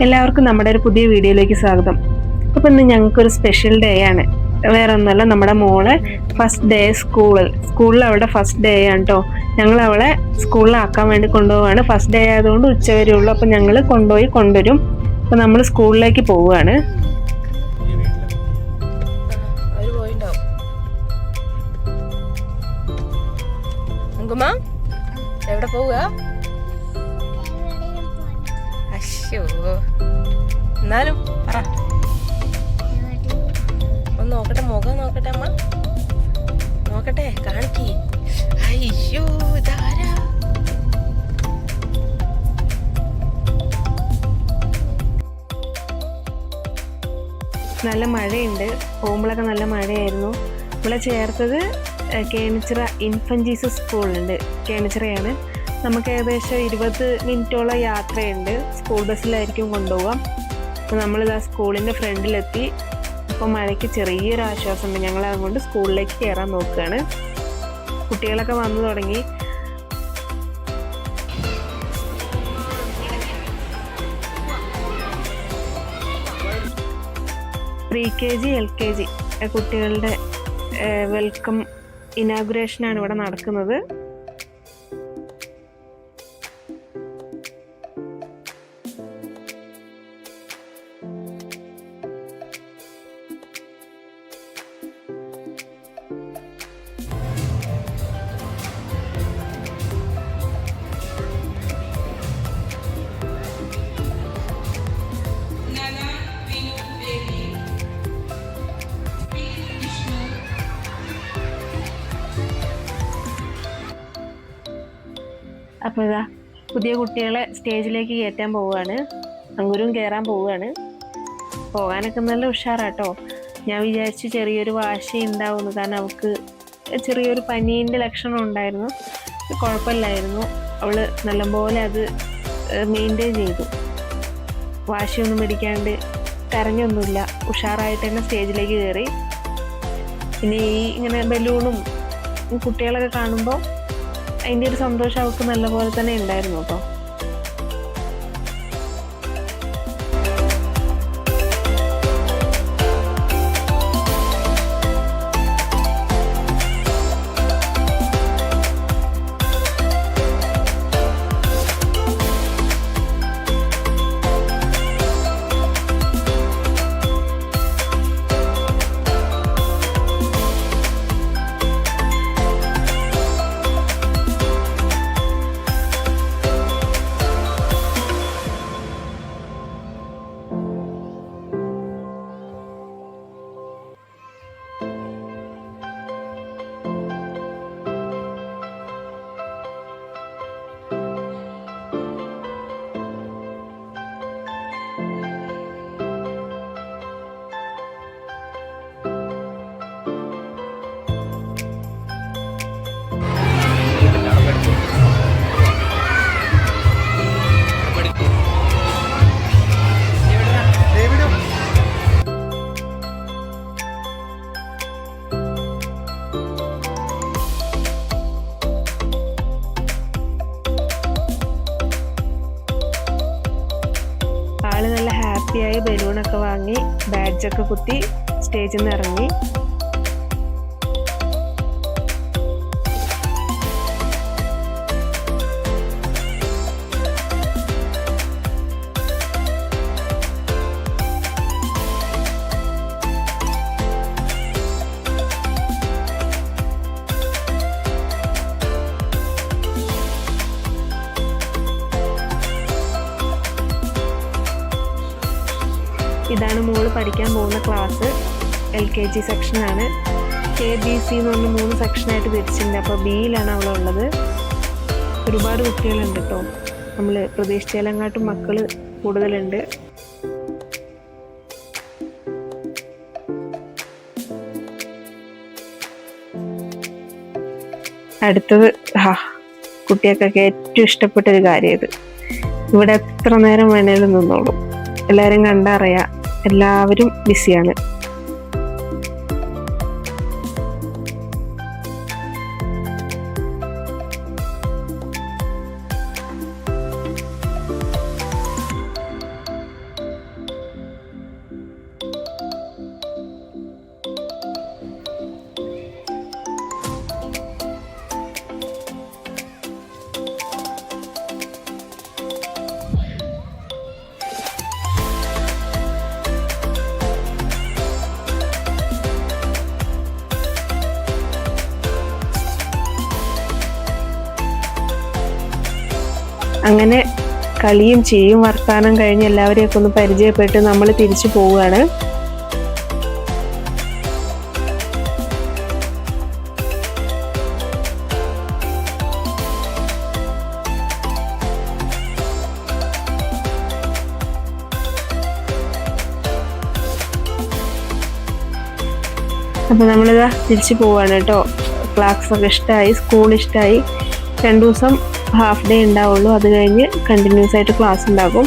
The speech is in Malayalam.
എല്ലാവർക്കും നമ്മുടെ ഒരു പുതിയ വീഡിയോയിലേക്ക് സ്വാഗതം. അപ്പോൾ ഇന്ന് ഞങ്ങൾക്കൊരു സ്പെഷ്യൽ ഡേ ആണ്. വേറെ ഒന്നുമല്ല, നമ്മുടെ മോളെ ഫസ്റ്റ് ഡേ സ്കൂളിൽ അവളുടെ ഫസ്റ്റ് ഡേ ആണ് കേട്ടോ. ഞങ്ങൾ അവളെ സ്കൂളിലാക്കാൻ വേണ്ടി കൊണ്ടുപോവാണ്. ഫസ്റ്റ് ഡേ ആയതുകൊണ്ട് ഉച്ചവരെ ഉള്ളൂ. അപ്പോൾ ഞങ്ങൾ കൊണ്ടുപോയി കൊണ്ടുവരും. അപ്പോൾ നമ്മൾ സ്കൂളിലേക്ക് പോവുകയാണ്. എവിടെ പോവുക? അശ്ശോ, എന്നാലും പറ, ഒന്ന് നോക്കട്ടെ, മുഖം നോക്കട്ടെ അമ്മ, നോക്കട്ടെ, കാണിക്ക്. അയ്യോ, ഇതാരാ? നല്ല മഴയുണ്ട്. പോകുമ്പോഴൊക്കെ നല്ല മഴയായിരുന്നു. ഇവിടെ ചേർത്തത് കേണിച്ചിറ ഇൻഫന്റ് ജീസസ് സ്കൂളുണ്ട്. കേണിച്ചിറയാണ്. നമുക്ക് ഏകദേശം 20 മിനിറ്റോളം യാത്രയുണ്ട്. സ്കൂൾ ബസ്സിലായിരിക്കും കൊണ്ടുപോകാം. അപ്പോൾ നമ്മളിതാ സ്കൂളിൻ്റെ ഫ്രണ്ടിലെത്തി. ഇപ്പോൾ മഴയ്ക്ക് ചെറിയൊരു ആശ്വാസമുണ്ട്. ഞങ്ങൾ അതുകൊണ്ട് സ്കൂളിലേക്ക് കയറാൻ നോക്കുകയാണ്. കുട്ടികളൊക്കെ വന്നു തുടങ്ങി. pre-KG LKG കുട്ടികളുടെ വെൽക്കം ഇനാഗുറേഷനാണ് ഇവിടെ നടക്കുന്നത്. അപ്പോൾ ഇതാ പുതിയ കുട്ടികളെ സ്റ്റേജിലേക്ക് കയറ്റാൻ പോവുകയാണ്. അങ്കുരും കയറാൻ പോവുകയാണ്. പോകാനൊക്കെ നല്ല ഉഷാറാട്ടോ. ഞാൻ വിചാരിച്ചു ചെറിയൊരു വാശി ഉണ്ടാവുന്നു, കാരണം അവൾക്ക് ചെറിയൊരു പനീൻ്റെ ലക്ഷണം ഉണ്ടായിരുന്നു. കുഴപ്പമില്ലായിരുന്നു. അവൾ നല്ലപോലെ അത് മെയിൻറ്റെയിൻ ചെയ്തു. വാശിയൊന്നും പിടിക്കാണ്ട് കരഞ്ഞൊന്നുമില്ല. ഉഷാറായിട്ട് തന്നെ സ്റ്റേജിലേക്ക് കയറി. പിന്നെ ഇങ്ങനെ ബലൂണും കുട്ടികളൊക്കെ കാണുമ്പോൾ അതിൻ്റെ ഒരു സന്തോഷം അവൾക്ക് നല്ലപോലെ തന്നെ ഉണ്ടായിരുന്നു കേട്ടോ. ആള് നല്ല ഹാപ്പിയായി ബലൂണൊക്കെ വാങ്ങി ബാഡ്ജൊക്കെ കുത്തി സ്റ്റേജിൽ നിന്ന് ഇറങ്ങി. ഇതാണ് മോള് പഠിക്കാൻ പോകുന്ന ക്ലാസ്. LKG സെക്ഷനാണ്. KBC എന്ന് പറഞ്ഞ് 3 സെക്ഷനായിട്ട് തിരിച്ചിട്ടുണ്ട്. അപ്പോൾ ബിയിലാണ് അവളുള്ളത്. ഒരുപാട് കുട്ടികളുണ്ട് കേട്ടോ. നമ്മൾ പ്രതീക്ഷിച്ചതിനെക്കാട്ടും മക്കൾ കൂടുതലുണ്ട്. അടുത്തത് കുട്ടികൾക്കൊക്കെ ഏറ്റവും ഇഷ്ടപ്പെട്ടൊരു കാര്യം ഇത്. ഇവിടെ എത്ര നേരം വേണേലും നിന്നോളും. എല്ലാവരും കണ്ടറിയാം, എല്ലാവരും ബിസിയാണ്. കളിയും ചിരിയും വർത്താനം കഴിഞ്ഞ് എല്ലാവരെയൊക്കെ ഒന്ന് പരിചയപ്പെട്ട് നമ്മൾ തിരിച്ചു പോവുകയാണ്. അപ്പോൾ നമ്മളിതാ തിരിച്ചു പോവാണ് കേട്ടോ. ക്ലാസ്സൊക്കെ ഇഷ്ടമായി, സ്കൂൾ ഇഷ്ടമായി. 2 ദിവസം ഹാഫ് ഡേ ഉണ്ടാവുള്ളൂ, അത് കഴിഞ്ഞ് കണ്ടിന്യൂസ് ആയിട്ട് ക്ലാസ് ഉണ്ടാകും.